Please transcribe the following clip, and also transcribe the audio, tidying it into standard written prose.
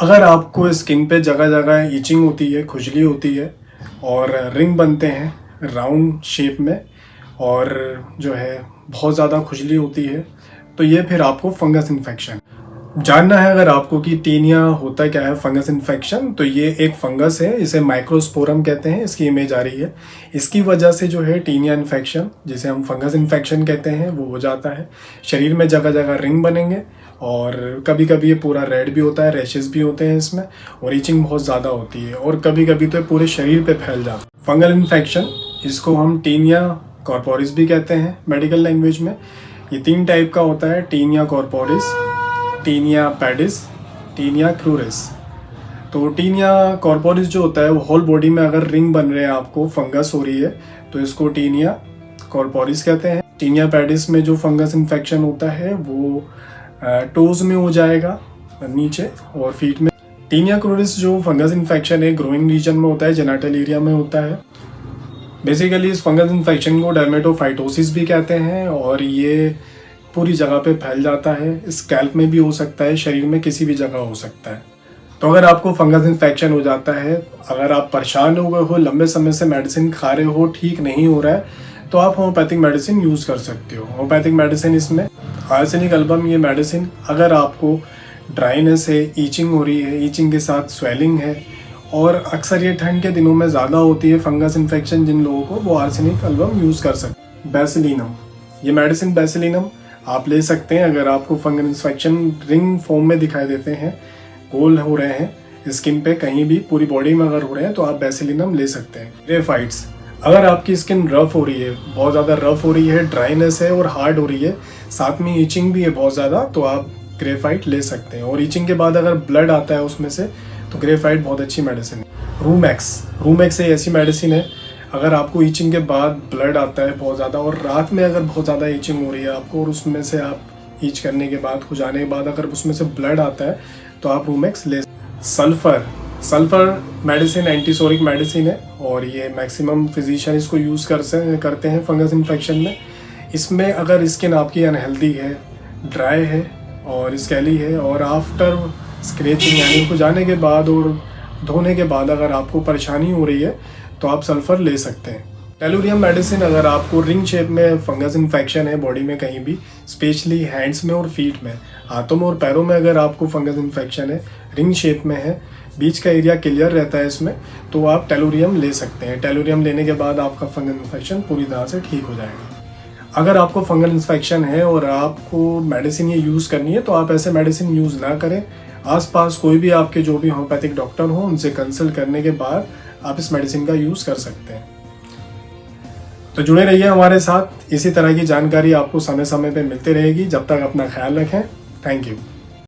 अगर आपको स्किन पे जगह जगह इचिंग होती है, खुजली होती है और रिंग बनते हैं राउंड शेप में और जो है बहुत ज़्यादा खुजली होती है, तो ये फिर आपको फंगस इन्फेक्शन जानना है। अगर आपको कि टीनिया होता क्या है फंगस इन्फेक्शन, तो ये एक फंगस है, इसे माइक्रोस्पोरम कहते हैं, इसकी इमेज आ रही है। इसकी वजह से जो है टीनिया इन्फेक्शन, जिसे हम फंगस इन्फेक्शन कहते हैं, वो हो जाता है। शरीर में जगह जगह रिंग बनेंगे और कभी कभी ये पूरा रेड भी होता है, रैशेस भी होते हैं इसमें, और ईचिंग बहुत ज़्यादा होती है और कभी कभी तो पूरे शरीर पे फैल जाता है। फंगल इन्फेक्शन, इसको हम टीनिया कॉर्पोरिस भी कहते हैं मेडिकल लैंग्वेज में। ये 3 टाइप का होता है, tinea corporis, tinea pedis, tinea cruris. तो टीनिया कॉर्पोरिस जो होता है वो होल बॉडी में अगर रिंग बन रहे हैं, आपको फंगस हो रही है, तो इसको टीनिया कॉर्पोरिस कहते हैं। टीनिया पैडिस में जो फंगस इन्फेक्शन होता है वो टोज में हो जाएगा नीचे और फीट में। टीनिया क्रूरिस जो फंगस इन्फेक्शन है ग्रोइंग रीजन में होता है, जेनाटल एरिया में होता है। बेसिकली इस फंगस इन्फेक्शन को डर्मेटोफाइटोसिस भी कहते हैं और ये पूरी जगह पे फैल जाता है। स्कैल्प में भी हो सकता है, शरीर में किसी भी जगह हो सकता है। तो अगर आपको फंगस इन्फेक्शन हो जाता है, अगर आप परेशान हो गए हो, लंबे समय से मेडिसिन खा रहे हो, ठीक नहीं हो रहा है, तो आप होम्योपैथिक मेडिसिन यूज़ कर सकते हो। होम्योपैथिक मेडिसिन इसमें आर्सेनिक एल्बम, ये मेडिसिन अगर आपको ड्राइनेस है, ईचिंग हो रही है, ईचिंग के साथ स्वेलिंग है, और अक्सर ये ठंड के दिनों में ज़्यादा होती है फंगस इन्फेक्शन जिन लोगों को, वो आर्सेनिक एल्बम यूज़ कर सकते हैं। बेसिलिनम, ये मेडिसिन बेसिलिनम आप ले सकते हैं अगर आपको फंगल इन्फेक्शन रिंग फॉर्म में दिखाई देते हैं, गोल हो रहे हैं स्किन पे, कहीं भी पूरी बॉडी में अगर हो रहे हैं, तो आप बेसिलिनम ले सकते हैं। ग्रेफाइट्स, अगर आपकी स्किन रफ हो रही है, बहुत ज़्यादा रफ हो रही है, ड्राइनेस है और हार्ड हो रही है, साथ में ईचिंग भी है बहुत ज़्यादा, तो आप ग्रेफाइट ले सकते हैं। और ईचिंग के बाद अगर ब्लड आता है उसमें से, तो ग्रेफाइट बहुत अच्छी मेडिसिन है। रूमैक्स ऐसी मेडिसिन है, अगर आपको ईचिंग के बाद ब्लड आता है बहुत ज़्यादा और रात में अगर बहुत ज़्यादा ईचिंग हो रही है आपको, और उसमें से आप ईच करने के बाद, खुजाने के बाद अगर उसमें से ब्लड आता है, तो आप रूमैक्स ले। सल्फर मेडिसिन एंटीसोरिक मेडिसिन है और ये मैक्सिमम फिजिशियन इसको यूज़ करते हैं फंगस इन्फेक्शन में। इसमें अगर स्किन आपकी अनहेल्दी है, ड्राई है और स्केली है, और आफ्टर स्क्रैचिंग यानी खुजाने के बाद और धोने के बाद अगर आपको परेशानी हो रही है, तो आप सल्फर ले सकते हैं। टेलुरियम मेडिसिन, अगर आपको रिंग शेप में फंगस इन्फेक्शन है बॉडी में कहीं भी, स्पेशली हैंड्स में और फीट में, हाथों में और पैरों में अगर आपको फंगस इन्फेक्शन है, रिंग शेप में है, बीच का एरिया क्लियर रहता है इसमें, तो आप टेलुरियम ले सकते हैं। टेलुरियम लेने के बाद आपका फंगल इन्फेक्शन पूरी तरह से ठीक हो जाएगा। अगर आपको फंगल इन्फेक्शन है और आपको मेडिसिन ये यूज़ करनी है, तो आप ऐसे मेडिसिन यूज़ ना करें। आसपास कोई भी आपके जो भी होम्योपैथिक डॉक्टर हो, उनसे कंसल्ट करने के बाद आप इस मेडिसिन का यूज़ कर सकते हैं। तो जुड़े रहिए हमारे साथ, इसी तरह की जानकारी आपको समय समय पे मिलती रहेगी। जब तक अपना ख्याल रखें। Thank you.